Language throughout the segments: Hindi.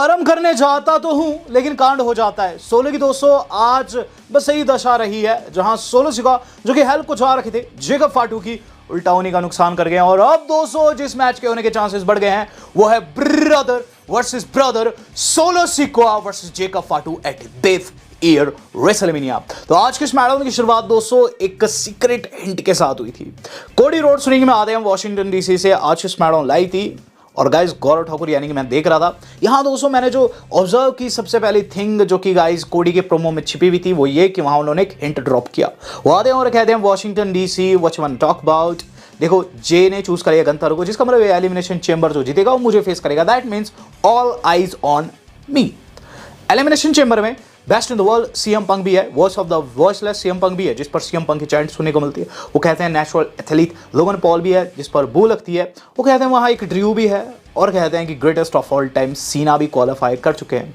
कर्म करने जाता तो हूं लेकिन कांड हो जाता है। सोलो की दोस्तों आज बस यही दशा रही है, जहां सोलो सिका जो कि हेल्प को चाह रखे थे जेकब फाटू की, उल्टा उन्हीं का नुकसान कर गए हैं। और अब दोस्तों जिस मैच के होने के चांसेस बढ़ गए हैं वो है brother versus brother, Solo Sikoa versus Jacob Fatu at death year WrestleMania. तो आज के स्मैकडाउन की शुरुआत दोस्तों एक सीक्रेट हिंट के साथ हुई थी। कोडी रोड्स रिंग में आते हैं वॉशिंगटन डीसी से। आज की स्मैकडाउन लाई थी और गाइस गौरव ठाकुर यानी कि मैं देख रहा था यहाँ दोस्तों, मैंने जो ऑब्जर्व की सबसे पहली थिंग जो कि गाइस कोडी के प्रोमो में छिपी हुई थी वो ये कि वहां उन्होंने एक हिंट ड्रॉप किया। वो आते हैं और कहते हैं Washington DC what you want to talk about. देखो जे ने चूज करेगा गंथर को, जिसका मतलब एलिमिनेशन चेंबर जो जीतेगा वो मुझे फेस करेगा। That means all eyes on me. Elimination chamber में best in the world CM Punk भी है, voice of the voiceless CM Punk भी है, जिस पर सीएम पंक की चैंट सुनने को मिलती है। वो कहते हैं नेचुरल एथलीट लोगन पॉल भी है, जिस पर बू लगती है। वो कहते हैं वहाँ एक ड्रू भी है और कहते हैं कि ग्रेटेस्ट ऑफ ऑल टाइम सीना भी क्वालिफाई कर चुके हैं।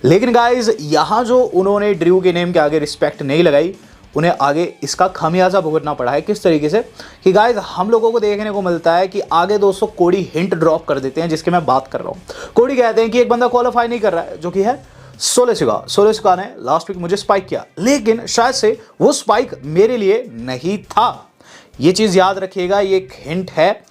लेकिन गाइज यहाँ जो उन्होंने ड्रू के नेम के आगे रिस्पेक्ट नहीं लगाई, उन्हें आगे इसका खामियाजा भुगतना पड़ा है। किस तरीके से कि गाइज हम लोगों को देखने को मिलता है कि आगे दोस्तों कोडी हिंट ड्रॉप कर देते हैं, जिसके मैं बात कर रहा हूँ। कोडी कहते हैं कि एक बंदा क्वालिफाई नहीं कर रहा है, जो कि है सोलो सिका ने लास्ट वीक मुझे स्पाइक किया, लेकिन शायद से वो स्पाइक मेरे लिए नहीं था। ये चीज़ याद रखिएगा, ये एक हिंट है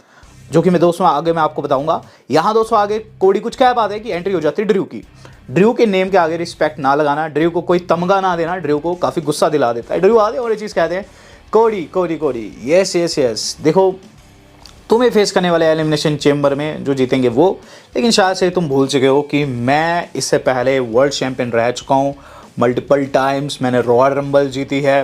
जो कि मैं दोस्तों आगे मैं आपको बताऊंगा। यहाँ दोस्तों आगे कोडी कुछ कह पाते हैं कि एंट्री हो जाती है ड्रू की। ड्रू के नेम के आगे रिस्पेक्ट ना लगाना, ड्रू को कोई तमगा ना देना, ड्रू को काफ़ी गुस्सा दिला देता है। ड्रू आते और ये चीज़ कहते हैं कोडी यस यस यस, देखो तुम्हें फेस करने वाले एलिमिनेशन चेंबर में जो जीतेंगे वो, लेकिन शायद से तुम भूल चुके हो कि मैं इससे पहले वर्ल्ड चैंपियन रह चुका हूँ मल्टीपल टाइम्स। मैंने रॉयल रंबल जीती है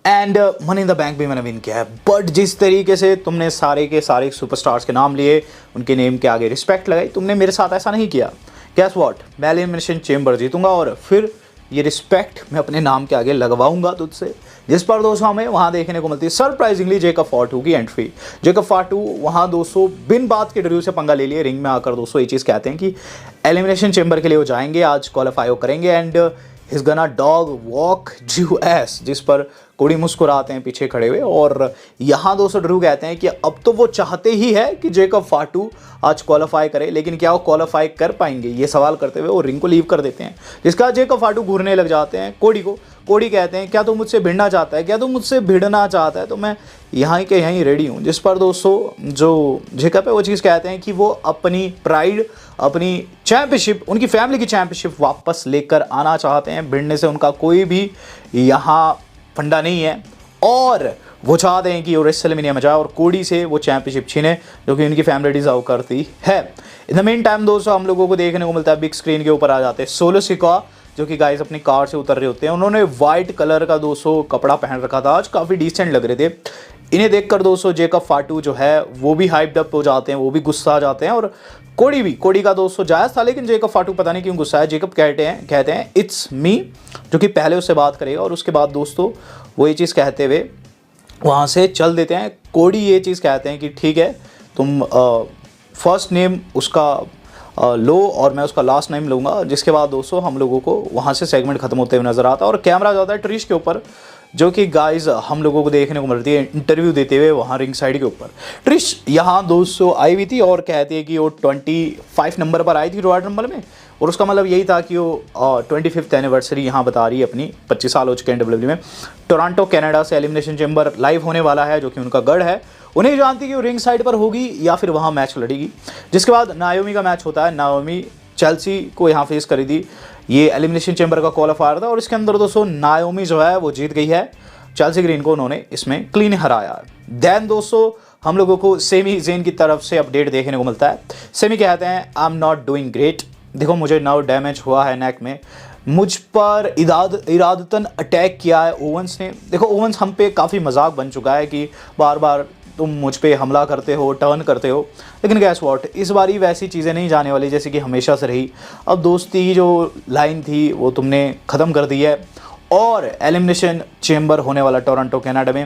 and money in the bank भी मैंने विन किया है। बट जिस तरीके से तुमने सारे के सारे सुपरस्टार्स के नाम लिए, उनके नेम के आगे रिस्पेक्ट लगाई, तुमने मेरे साथ ऐसा नहीं किया। गैस व्हाट, मैं एलिमिनेशन चेंबर जीतूंगा और फिर ये रिस्पेक्ट मैं अपने नाम के आगे लगवाऊंगा तुझसे। जिस पर दोस्तों हमें वहाँ देखने को मिलती है सरप्राइजिंगली जेकब फाटू की एंट्री। जेकब फाटू वहाँ दोस्तों बिन बात के ड्रू से पंगा ले लिए। रिंग में आकर दोस्तों ये चीज़ कहते हैं कि एलिमिनेशन चेंबर के लिए वो जाएंगे, आज क्वालिफाई वो करेंगे एंड हिज गना डॉग वॉक ड्रू एस, जिस पर कोडी मुस्कुराते हैं पीछे खड़े हुए। और यहाँ दोस्तों ड्रू कहते हैं कि अब तो वो चाहते ही है कि जेकब फाटू आज क्वालिफाई करे, लेकिन क्या वो क्वालिफाई कर पाएंगे, ये सवाल करते हुए वो रिंग को लीव कर देते हैं। जिसका जेकब फाटू घूरने लग जाते हैं कोडी को। कोडी कहते हैं क्या तू मुझसे भिड़ना चाहता है, क्या तू मुझसे भिड़ना चाहता है, तो मैं यहाँ के यहीं रेडी हूँ। जिस पर दोस्तों जो जेकब है वो चीज़ कहते हैं कि वो अपनी प्राइड, अपनी चैंपियनशिप, उनकी फैमिली की चैंपियनशिप वापस लेकर आना चाहते हैं। भिड़ने से उनका कोई भी यहाँ फंडा नहीं है और वो चाहते हैं कि वो रेसलमेनिया में जाए और कोडी से वो चैंपियनशिप छीने, जो कि उनकी फैमिली डिजर्व करती है। इन द मेन टाइम दोस्तों हम लोगों को देखने को मिलता है बिग स्क्रीन के ऊपर आ जाते हैं सोलो सिका, जो कि गाइस अपनी कार से उतर रहे होते हैं। उन्होंने वाइट कलर का दोस्तों कपड़ा पहन रखा था, आज काफ़ी डिसेंट लग रहे थे। इन्हें देखकर दोस्तों जेकब फाटू जो है वो भी हाइप्ड अप हो जाते हैं, वो भी गुस्सा आ जाते हैं और कोडी का दोस्तों जायज़ था, लेकिन जेकब फाटू पता नहीं क्यों गुस्सा है। जेकब कहते हैं इट्स मी, जो कि पहले उससे बात करेगा और उसके बाद दोस्तों वो ये चीज़ कहते हुए वहाँ से चल देते हैं। कोडी ये चीज़ कहते हैं कि ठीक है तुम फर्स्ट नेम उसका लो और मैं उसका लास्ट नेम लूँगा। जिसके बाद दोस्तों हम लोगों को वहाँ से सेगमेंट खत्म होते हुए नजर आता है और कैमरा जाता है ट्रिश के ऊपर, जो कि गाइस हम लोगों को देखने को मिलती है इंटरव्यू देते हुए वहाँ रिंग साइड के ऊपर। ट्रिश यहाँ दोस्तों आई हुई थी और कहती है कि वो 25 नंबर पर आई थी रॉयल रंबल में, और उसका मतलब यही था कि वो 25th एनिवर्सरी यहाँ बता रही है अपनी। 25 साल हो चुके हैं डब्ल्यूडब्ल्यूई में। टोरंटो कनाडा से एलिमिनेशन चेंबर लाइव होने वाला है, जो कि उनका गढ़ है। उन्हें जानती कि वो रिंग साइड पर होगी या फिर वहाँ मैच लड़ेगी। जिसके बाद नाओमी का मैच होता है। नाओमी चेल्सी को यहाँ फेस करी थी। ये एलिमिनेशन चेंबर का क्वालिफायर था और इसके अंदर दोस्तों नाओमी जो है वो जीत गई है। चेल्सी ग्रीन को उन्होंने इसमें क्लीन हराया। देन दोस्तों हम लोगों को सेमी जेन की तरफ से अपडेट देखने को मिलता है। सेमी कहते हैं I am not doing great, देखो मुझे नर्व डैमेज हुआ है नेक में, मुझ पर इरादतन अटैक किया है ओवंस ने। देखो ओवंस हम पे काफ़ी मजाक बन चुका है कि बार बार तुम मुझ पे हमला करते हो, टर्न करते हो, लेकिन गैस व्हाट, इस बारी वैसी चीज़ें नहीं जाने वाली जैसे कि हमेशा से रही। अब दोस्ती जो लाइन थी वो तुमने ख़त्म कर दी है और एलिमिनेशन चेंबर होने वाला टोरंटो कनाडा में।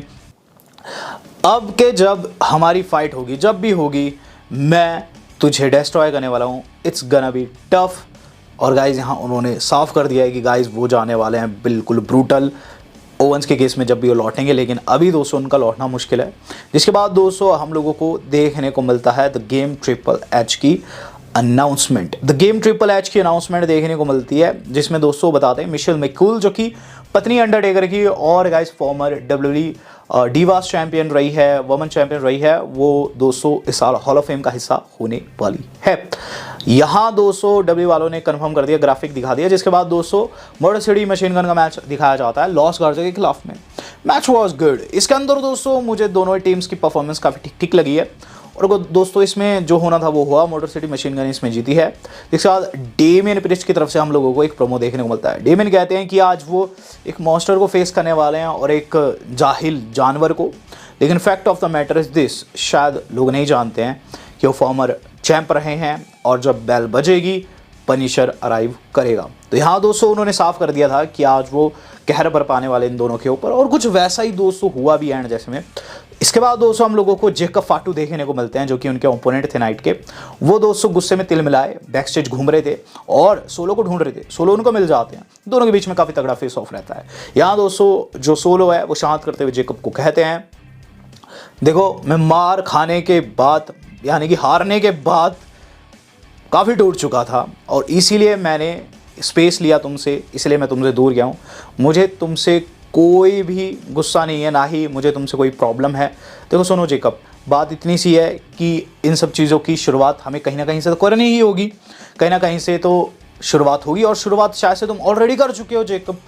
अब के जब हमारी फाइट होगी, जब भी होगी, मैं तुझे डिस्ट्रॉय करने वाला हूँ। It's gonna be tough. और गाइज यहाँ उन्होंने साफ कर दिया है कि गाइज वो जाने वाले हैं बिल्कुल ब्रूटल ओवंस के केस में जब भी वो लौटेंगे, लेकिन अभी दोस्तों उनका लौटना मुश्किल है। जिसके बाद दोस्तों हम लोगों को देखने को मिलता है द गेम ट्रिपल एच की announcement, the game triple H की अनाउंसमेंट देखने को मिलती है, जिसमें दोस्तों बताते हैं मिशेल मैककूल जो कि पत्नी अंडरटेकर की और guys farmer WWE Divas champion रही है, वुमेन चैंपियन रही है, वो दोस्तों इस साल हॉल ऑफ फेम का हिस्सा होने वाली है। यहाँ दोस्तों डब्ल्यू वालों ने कंफर्म कर दिया, ग्राफिक दिखा दिया, जिसके बाद दोस्तों मोटर सिटी मशीन गन का मैच दिखाया जाता है लॉस गार्जा के खिलाफ में। Match was good. इसके अंदर दोस्तों मुझे दोनों टीम्स की परफॉर्मेंस काफ़ी ठीक ठीक लगी है और दोस्तों इसमें जो होना था वो हुआ, मोटर सिटी मशीन गन इसमें जीती है। इसके बाद डेमियन प्रिस्ट की तरफ से हम लोगों को एक प्रोमो देखने को मिलता है। डेमियन कहते हैं कि आज वो एक मॉन्स्टर को फेस करने वाले हैं और एक जाहिल जानवर को, लेकिन fact of the matter is this, शायद लोग नहीं जानते हैं कि वो फॉर्मर चैंप रहे हैं और जब बेल बजेगी पनिशर अराइव करेगा। तो यहाँ दोस्तों उन्होंने साफ कर दिया था कि आज वो कहर बरपाने वाले इन दोनों के ऊपर, और कुछ वैसा ही दोस्तों हुआ भी एंड जैसे में। इसके बाद दोस्तों हम लोगों को जेकब फाटू देखने को मिलते हैं जो कि उनके ओपोनेंट थे नाइट के। वो दोस्तों गुस्से में तिल मिलाए बैक स्टेज घूम रहे थे और सोलो को ढूंढ रहे थे। सोलो उनको मिल जाते हैं, दोनों के बीच में काफ़ी तगड़ा फेस ऑफ रहता है। यहाँ दोस्तों जो सोलो है वो शांत करते हुए जेकब को कहते हैं, देखो मैं मार खाने के बाद यानी कि हारने के बाद काफ़ी टूट चुका था और इसीलिए मैंने स्पेस लिया तुमसे, इसलिए मैं तुमसे दूर गया हूँ। मुझे तुमसे कोई भी गुस्सा नहीं है, ना ही मुझे तुमसे कोई प्रॉब्लम है। देखो सुनो जेकब, बात इतनी सी है कि इन सब चीज़ों की शुरुआत हमें कहीं ना कहीं से तो करनी ही होगी, कहीं ना कहीं से तो शुरुआत होगी और शुरुआत शायद से तुम ऑलरेडी कर चुके हो जेकब।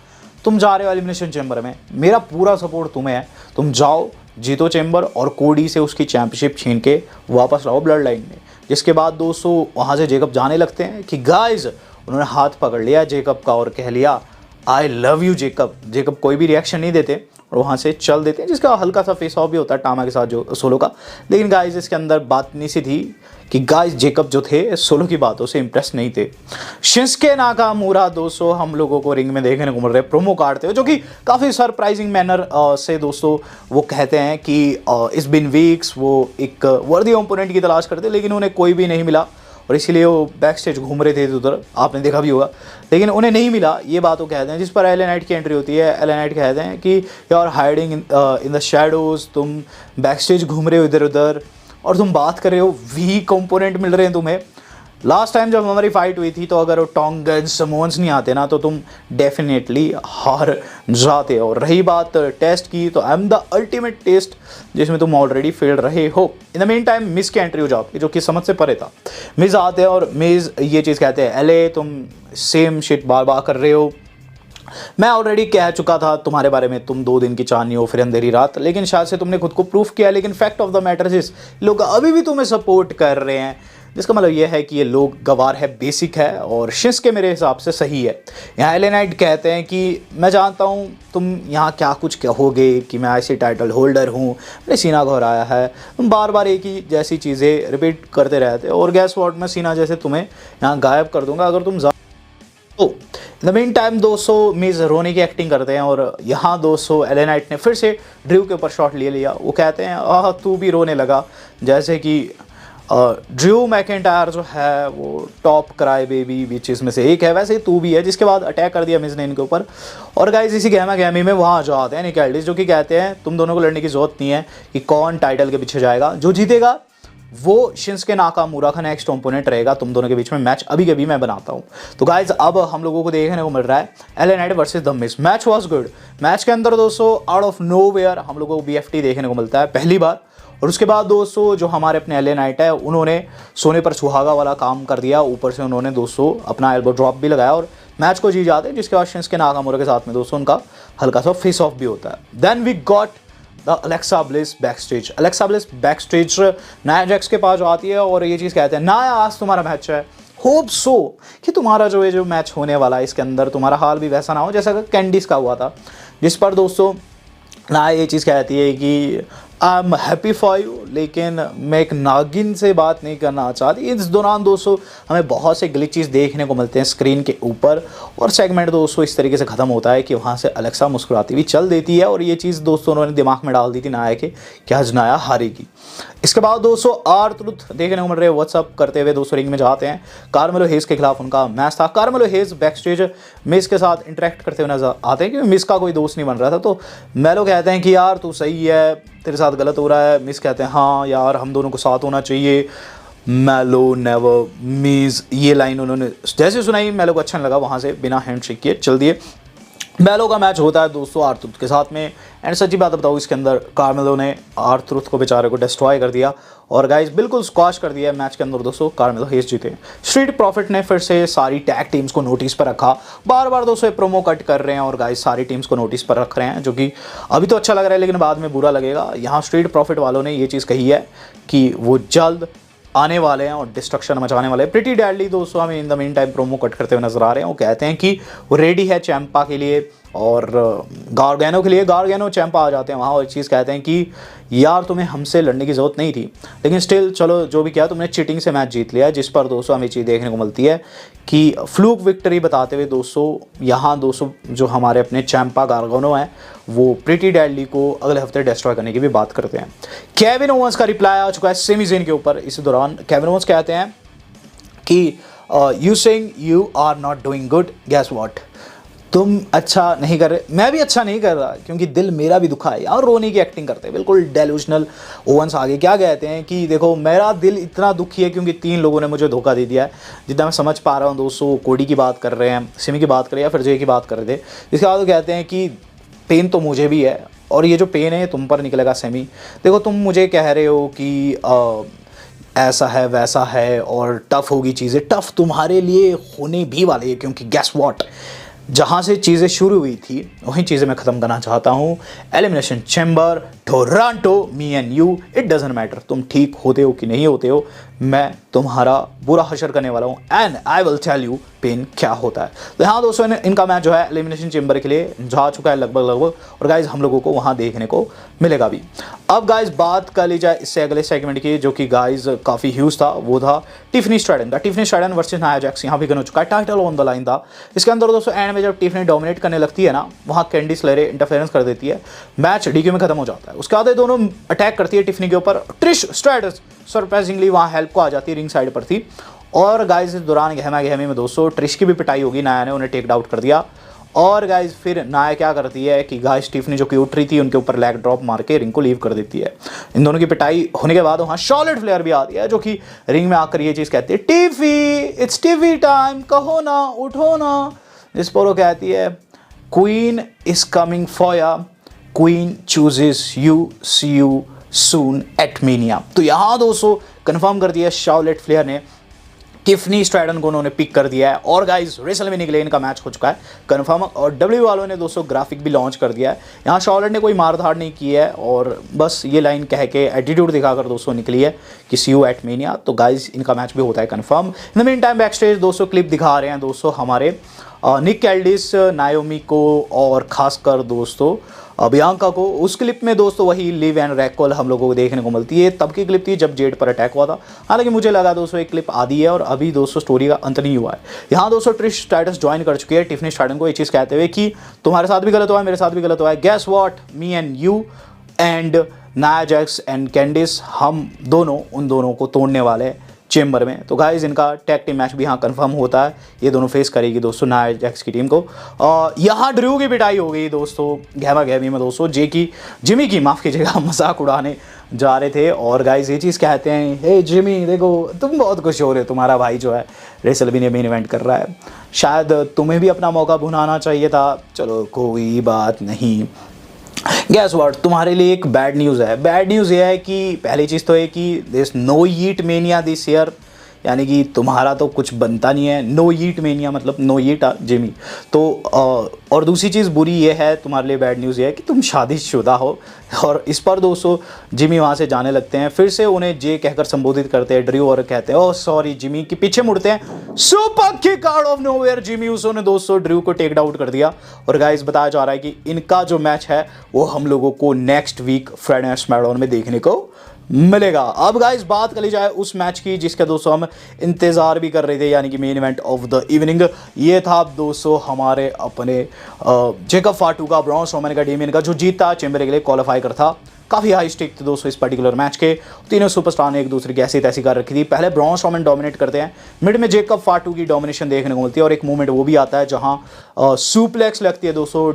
तुम जा रहे हो एलिमिनेशन चैम्बर में, मेरा पूरा सपोर्ट तुम्हें है। तुम जाओ, जीतो चैम्बर और कोडी से उसकी चैंपियनशिप छीन के वापस लाओ ब्लड लाइन में। जिसके बाद दोस्तों वहाँ से जेकब जाने लगते हैं कि गाइज, उन्होंने हाथ पकड़ लिया जेकब का और कह लिया I love you Jacob. Jacob कोई भी रिएक्शन नहीं देते और वहाँ से चल देते हैं, जिसका हल्का सा फेस ऑफ भी होता है टामा के साथ जो सोलो का। लेकिन गाइज इसके अंदर बात नहीं सी थी कि गाइज जेकब जो थे सोलो की बातों से इंप्रेस नहीं थे। शिंस्के नाकामुरा दोस्तों हम लोगों को रिंग में देखने को मिल रहे प्रोमो काटते हुए, जो कि काफ़ी सरप्राइजिंग मैनर से दोस्तों वो कहते हैं कि इस बिन वीक्स वो एक वर्दी ओपोनेंट की तलाश करते, लेकिन उन्हें कोई भी नहीं मिला और इसीलिए वो बैक स्टेज घूम रहे थे उधर, आपने देखा भी होगा, लेकिन उन्हें नहीं मिला। ये बात वो कहते हैं, जिस पर एल नाइट की एंट्री होती है। एल नाइट कहते हैं कि you are hiding in the shadows, तुम बैक स्टेज घूम रहे हो इधर उधर और तुम बात कर रहे हो वीक कंपोनेंट मिल रहे हैं तुम्हें। लास्ट टाइम जब हमारी फाइट हुई थी तो अगर वो टोंगन्स समोन्स नहीं आते ना तो तुम डेफिनेटली हार जाते हो। और रही बात टेस्ट की, तो I am the ultimate test जिसमें तुम ऑलरेडी फेल रहे हो। In the meantime Miz की एंट्री हो जाती है जो कि समझ से परे था। मिस आते हैं और मिस ये चीज़ कहते हैं, एले तुम सेम शिट बार बार कर रहे हो, मैं ऑलरेडी कह चुका था तुम्हारे बारे में, तुम 2 दिन की चांदनी हो फिर अंधेरी रात, लेकिन शायद से तुमने खुद को प्रूफ किया। लेकिन fact of the matter is लोग अभी भी तुम्हें सपोर्ट कर रहे हैं, जिसका मतलब यह है कि ये लोग गवार है, बेसिक है और शिंस्के मेरे हिसाब से सही है। यहाँ एल नाइट कहते हैं कि मैं जानता हूँ तुम यहाँ क्या कुछ कहोगे कि मैं ऐसे टाइटल होल्डर हूँ, मैंने सीना घोराया है, तुम बार बार एक ही जैसी चीज़ें रिपीट करते रहते हो और गैस वॉट मैं सीना जैसे तुम्हें यहाँ गायब कर दूंगा अगर तुम तो। इन द मेन टाइम दोस्तों मिज रोने की एक्टिंग करते हैं और यहाँ दोस्तों एल नाइट ने फिर से ड्रू के ऊपर शॉट ले लिया। वो कहते हैं तू भी रोने लगा, जैसे कि ड्रू मैकेंटायर जो है वो टॉप क्राई बेबी बीचेस में से एक है, वैसे ही तू भी है। जिसके बाद अटैक कर दिया मिज ने इनके ऊपर और गाइस इसी गहमा गहमी में वहाँ जो आते हैं निक एल्डिस, जो कि कहते हैं तुम दोनों को लड़ने की जरूरत नहीं है कि कौन टाइटल के पीछे जाएगा, जो जीतेगा वो शिंस्के नाकामुरा का नेक्स्ट ओपोनेंट रहेगा। तुम दोनों के बीच में मैच अभी के अभी मैं बनाता हूँ। तो गाइज अब हम लोगों को देखने को मिल रहा है L night versus the Miz. Match was good. Match के अंदर दोस्तों आउट ऑफ नोवेयर हम लोगों को BFT देखने को मिलता है पहली बार, और उसके बाद दोस्तों जो हमारे अपने एल नाइट है उन्होंने सोने पर सुहागा वाला काम कर दिया, ऊपर से उन्होंने दोस्तों अपना एल्बो ड्रॉप भी लगाया और मैच को जी जाते हैं। जिसके बाद शिंस्के नाकामुरा के साथ में दोस्तों उनका हल्का सा फेस ऑफ भी होता है। Then we got the Alexa Bliss backstage. Alexa Bliss backstage Nia Jax के पास आती है और ये चीज़ कहते हैं, नाया आज तुम्हारा मैच है, होप सो कि तुम्हारा जो मैच होने वाला है इसके अंदर तुम्हारा हाल भी वैसा ना हो जैसा कि कैंडिस का हुआ था। जिस पर दोस्तों नाया ये चीज़ कहती है कि I am happy for you, लेकिन मैं एक नागिन से बात नहीं करना चाहती। इस दौरान दोस्तों हमें बहुत से ग्लिचेस देखने को मिलते हैं स्क्रीन के ऊपर और सेगमेंट दोस्तों इस तरीके से ख़त्म होता है कि वहाँ से अलेक्सा मुस्कुराती हुई चल देती है और ये चीज़ दोस्तों उन्होंने दिमाग में डाल दी थी नाया के कि आज नाया हारेगी। इसके बाद दोस्तों R-Truth देखने को मिल रहे हैं व्हाट्सअप करते हुए दोस्तों रिंग में जाते हैं। कार्मेलो हेज के खिलाफ उनका मैच था। कार्मेलो हेज बैक स्टेज मिस के साथ इंटरेक्ट करते हुए नजर आते हैं क्योंकि मिस का कोई दोस्त नहीं बन रहा था। तो मेलो कहते हैं कि यार तू सही है, तेरे साथ गलत हो रहा है। मिस कहते हैं हाँ यार हम दोनों को साथ होना चाहिए, मैलो नेवर मीज, ये लाइन उन्होंने जैसे सुनाई मैलो को अच्छा नहीं लगा, वहाँ से बिना हैंडशेक किए चल दिए। मैलो का मैच होता है दोस्तों आर्थुथ के साथ में, एंड सच्ची बात बताऊँ इसके अंदर कार्मेलो ने आर्थुथ को बेचारे को डिस्ट्रॉय कर दिया और गाइस बिल्कुल स्क्वाश कर दिया मैच के अंदर दोस्तों। कार्मेलो हेस जीते। स्ट्रीट प्रॉफिट ने फिर से सारी टैग टीम्स को नोटिस पर रखा, बार बार दोस्तों प्रोमो कट कर रहे हैं और गाइस सारी टीम्स को नोटिस पर रख रहे हैं, जो कि अभी तो अच्छा लग रहा है लेकिन बाद में बुरा लगेगा। यहाँ स्ट्रीट प्रॉफिट वालों ने ये चीज़ कही है कि वो जल्द आने वाले हैं और डिस्ट्रक्शन मचाने वाले हैं। प्रिटी डैडली दोस्तों हमें in the mean time promo cut करते हुए नजर आ रहे हैं। वो कहते हैं कि वो रेडी है चैंपा के लिए और गार्गैनो के लिए। गार्गैनो चैंपा आ जाते हैं वहाँ और एक चीज़ कहते हैं कि यार तुम्हें हमसे लड़ने की ज़रूरत नहीं थी, लेकिन स्टिल चलो जो भी किया तुमने चीटिंग से मैच जीत लिया है, जिस पर दोस्तों हमें चीज़ देखने को मिलती है कि फ्लूक विक्ट्री बताते हुए दोस्तों यहाँ दोस्तों जो हमारे अपने चैंपा गार्गैनो हैं वो प्रिटी डैडली को अगले हफ्ते डिस्ट्रॉय करने की भी बात करते हैं। केविन ओवेंस का रिप्लाई आ चुका है सेमी ज़ेन के ऊपर। इस दौरान केविन ओवेंस कहते हैं कि you saying you are not doing good, guess what, तुम अच्छा नहीं कर रहे, मैं भी अच्छा नहीं कर रहा क्योंकि दिल मेरा भी दुखा है। और रोने की एक्टिंग करते हैं बिल्कुल डेल्यूशनल। ओवेंस आगे क्या कहते हैं कि देखो मेरा दिल इतना दुखी है क्योंकि 3 लोगों ने मुझे धोखा दे दिया है। जितना मैं समझ पा रहा हूँ दोस्तों कोडी की बात कर रहे हैं, सिमी की बात कर रहे हैं या फिर जे की बात कर रहे थे। इसके बाद वो कहते हैं कि पेन तो मुझे भी है और ये जो पेन है तुम पर निकलेगा सेमी। देखो तुम मुझे कह रहे हो कि ऐसा है वैसा है और टफ़ होगी चीज़ें, टफ़ तुम्हारे लिए होने भी वाली है क्योंकि गैस वॉट, जहाँ से चीज़ें शुरू हुई थी वहीं चीज़ें मैं ख़त्म करना चाहता हूँ। Elimination chamber Toronto, me and you, it doesn't matter तुम ठीक होते हो कि नहीं होते हो, मैं तुम्हारा बुरा हशर करने वाला हूँ and I will tell you pain क्या होता है। तो यहाँ दोस्तों इनका मैच जो है एलिमिनेशन चैम्बर के लिए जा चुका है लगभग और गाइज हम लोगों को वहाँ देखने को मिलेगा भी। अब गाइज बात कर ली जाए इससे अगले सेगमेंट की जो कि गाइज काफ़ी ह्यूज था, वो था टिफनी स्ट्रैडन का। टिफनी स्ट्रैडन वर्सेस नाया जैक्स यहाँ भी गन हो चुका है, टाइटल ऑन द लाइन था। इसके अंदर दोस्तों एंड में जब टिफनी डोमिनेट करने लगती है ना, वहाँ कैंडिस लेरे इंटरफेरेंस कर देती है, मैच डीक्यू में खत्म हो जाता है। उसके बाद दोनों अटैक करती है टिफनी के ऊपर। ट्रिश स्ट्रैटस सरप्राइजिंगली वहाँ हेल्प को आ जाती है, रिंग साइड पर थी और गाइज इस दौरान गहमा गहमी में दोस्तों ट्रिश की भी पिटाई होगी, नाया ने उन्हें टेक आउट कर दिया। और गाइज फिर नाया क्या करती है कि गाइज स्टीफनी जो कि उठ रही थी उनके ऊपर लेग ड्रॉप मार के रिंग को लीव कर देती है। इन दोनों की पिटाई होने के बाद वहाँ शॉर्लेट फ्लेयर भी आती है जो कि रिंग में आकर ये चीज़ कहती है, टीफी इट्स टीवी टाइम, कहो ना उठो ना। जिस पर वो कहती है queen is coming for ya, queen chooses you, see you soon at Mania. तो यहाँ दोस्तों कंफर्म कर दिया शॉर्लेट फ्लेयर ने, टिफनी स्ट्रैडन को उन्होंने पिक कर दिया है और गाइस रेसलमेनिया के लिए इनका मैच हो चुका है कंफर्म। और डब्ल्यू वालों ने दोस्तों ग्राफिक भी लॉन्च कर दिया है। यहाँ शॉर्लेट ने कोई मारधाड़ नहीं की है और बस ये लाइन कह के एटीट्यूड दिखाकर दोस्तों निकली है कि सी यू एट मीनिया। तो गाइस इनका मैच भी होता है confirm. In the mean time back stage दोस्तों क्लिप दिखा रहे हैं दोस्तों हमारे निक कैल्डिस, नायोमी को और खासकर दोस्तों बियांका को। उस क्लिप में दोस्तों वही लिव एंड रैकल हम लोगों को देखने को मिलती है। तब की क्लिप थी जब जेड पर अटैक हुआ था। हालांकि मुझे लगा दोस्तों एक क्लिप आधी है और अभी दोस्तों स्टोरी का अंत नहीं हुआ है। यहाँ दोस्तों ट्रिश स्ट्रैटस ज्वाइन कर चुकी है टिफनी स्ट्रैटन को, ये चीज़ कहते हुए कि तुम्हारे साथ भी गलत हुआ है, मेरे साथ भी गलत हुआ है, gas what, me and you and Nia Jax and कैंडिस, हम दोनों उन दोनों को तोड़ने वाले चेंबर में। तो गाइज इनका टैग टीम मैच भी यहाँ कंफर्म होता है। ये दोनों फेस करेगी दोस्तों नाया जैक्स की टीम को। यहाँ ड्रू की पिटाई हो गई दोस्तों गहमा गहमी में दोस्तों, जिमी की माफ़ कीजिएगा मजाक उड़ाने जा रहे थे और गाइज ये चीज़ कहते हैं, हे जिमी देखो तुम बहुत खुश हो रहे हो, तुम्हारा भाई जो है रेसलमेनिया मेन इवेंट कर रहा है, शायद तुम्हें भी अपना मौका भुनाना चाहिए था। चलो कोई बात नहीं। गैस व्हाट, तुम्हारे लिए एक बैड न्यूज़ है। बैड न्यूज़ ये है कि पहली चीज़ तो है कि this no yeet mania this year, यानी कि तुम्हारा तो कुछ बनता नहीं है। नो ईट मेनिया मतलब नो ईट जिमी। तो और दूसरी चीज़ बुरी ये है, तुम्हारे लिए बैड न्यूज़ ये है कि तुम शादीशुदा हो। और इस पर दोस्तों जिमी वहाँ से जाने लगते हैं, फिर से उन्हें जे कहकर संबोधित करते हैं ड्रू और कहते हैं ओह सॉरी जिमी, के पीछे मुड़ते हैं। Super kick out of nowhere, Jimmy Uso ने दोस्तों ड्रू को टेक आउट कर दिया। और गाइस बताया जा रहा है कि इनका जो मैच है वो हम लोगों को next week Friday night SmackDown में देखने को मिलेगा। अब गाइस बात कर ली जाए उस मैच की जिसका दोस्तों हम इंतज़ार भी कर रहे थे, यानी कि main event of the evening. ये था दोस्तों हमारे अपने जेकब फाटू का, ब्रॉन स्ट्रोमैन का, डेमियन का, जो जीता चैंबर के लिए क्वालिफाई कर था। काफ़ी हाई स्टेक थे दोस्तों इस पर्टिकुलर मैच के। तीनों सुपरस्टार ने एक दूसरे की ऐसी तैसी कर रखी थी। पहले ब्रॉन स्ट्रोमैन डोमिनेट करते हैं, मिड में जेकब फाटू की डोमिनेशन देखने को मिलती है और एक मूवमेंट वो भी आता है जहाँ सुप्लेक्स लगती है दोस्तों।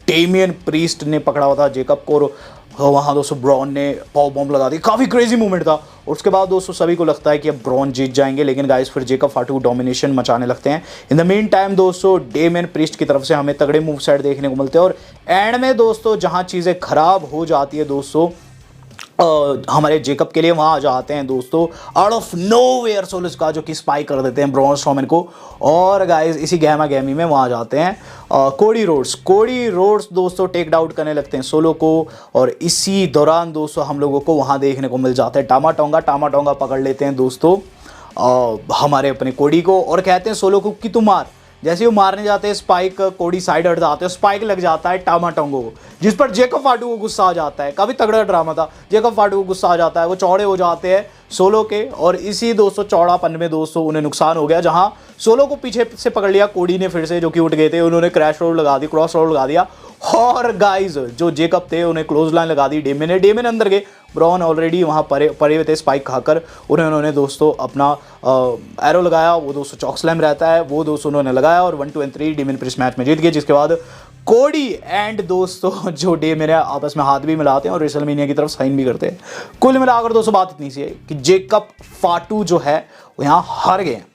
डेमियन प्रीस्ट ने पकड़ा हुआ था जेकब को और वहाँ दोस्तों ब्रॉन ने पावर बॉम्ब लगा दी, काफ़ी क्रेजी मूवमेंट था। और उसके बाद दोस्तों सभी को लगता है कि अब ब्रॉन जीत जाएंगे, लेकिन गाइस फिर जेकब फाटू डोमिनेशन मचाने लगते हैं। इन द मीन टाइम दोस्तों डेमियन प्रीस्ट की तरफ से हमें तगड़े मूव सेट देखने को मिलते हैं, और एंड में दोस्तों जहाँ चीज़ें खराब हो जाती है दोस्तों हमारे जेकब के लिए, वहाँ आ जाते हैं दोस्तों आउट ऑफ नोवेयर सोलो सिका, जो कि स्पाइक कर देते हैं ब्रॉन स्ट्रोमैन को। और गाइस इसी गहमा गहमी में वहाँ आ जाते हैं कोडी रोड्स दोस्तों टेक आउट करने लगते हैं सोलो को। और इसी दौरान दोस्तों हम लोगों को वहाँ देखने को मिल जाता है टामा पकड़ लेते हैं दोस्तों हमारे अपने कोडी को, और कहते हैं सोलो को कि तू मार। जैसे वो मारने जाते हैं स्पाइक, कोडी साइड हट जाते हैं, स्पाइक लग जाता है टामाटोंगो को, जिस पर जेकब फाटू को गुस्सा आ जाता है। काफ़ी तगड़ा ड्रामा था, जेकब फाटू को गुस्सा आ जाता है, वो चौड़े हो जाते हैं सोलो के, और इसी दोस्तों चौड़ापन में दोस्तों उन्हें नुकसान हो गया, जहां सोलो को पीछे से पकड़ लिया कोडी ने फिर से, जो कि उठ गए थे, उन्होंने क्रॉस रोड लगा दिया। और गाइज जो जेकब थे उन्हें क्लोज लाइन लगा दी डेमियन अंदर गए, ब्रॉन ऑलरेडी वहाँ परे हुए थे स्पाइक खाकर, उन्होंने दोस्तों अपना एरो लगाया, वो दोस्तों चॉक स्लैम रहता है, वो दोस्तों उन्होंने लगाया, और 1, 2 और 3 डेमियन प्रीस्ट मैच में जीत गए। जिसके बाद कोडी एंड दोस्तों जो डेमियन है आपस में हाथ भी मिलाते हैं और रेसलमेनिया की तरफ साइन भी करते हैं। कुल मिलाकर दोस्तों बात इतनी सी है कि जेकब फाटू जो है वो यहाँ हार गए हैं,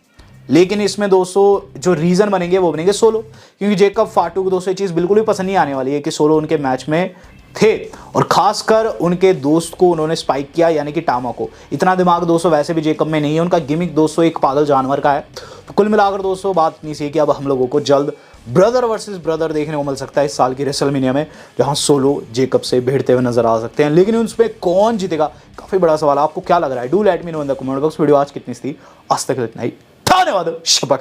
लेकिन इसमें दोस्तों जो रीज़न बनेंगे वो बनेंगे सोलो, क्योंकि जेकब फाटू को दोस्तों ये चीज़ बिल्कुल भी पसंद नहीं आने वाली है कि सोलो उनके मैच में थे, और खासकर उनके दोस्त को उन्होंने स्पाइक किया, यानी कि टामा को। इतना दिमाग दोस्तों वैसे भी जेकब में नहीं है, उनका गिमिक दोस्तों एक पागल जानवर का है। तो कुल मिलाकर दोस्तों बात इतनी सी है कि अब हम लोगों को जल्द ब्रदर वर्सेस ब्रदर देखने को मिल सकता है इस साल की रेसलमेनिया में, जहां सोलो जेकब से भिड़ते हुए नजर आ सकते हैं, लेकिन उसमें कौन जीतेगा काफ़ी बड़ा सवाल। आपको क्या लग रहा है? Do let me know in the comment box. Video आज कितनी थी? आज तक इतना ही, धन्यवाद। शब्बा खैर।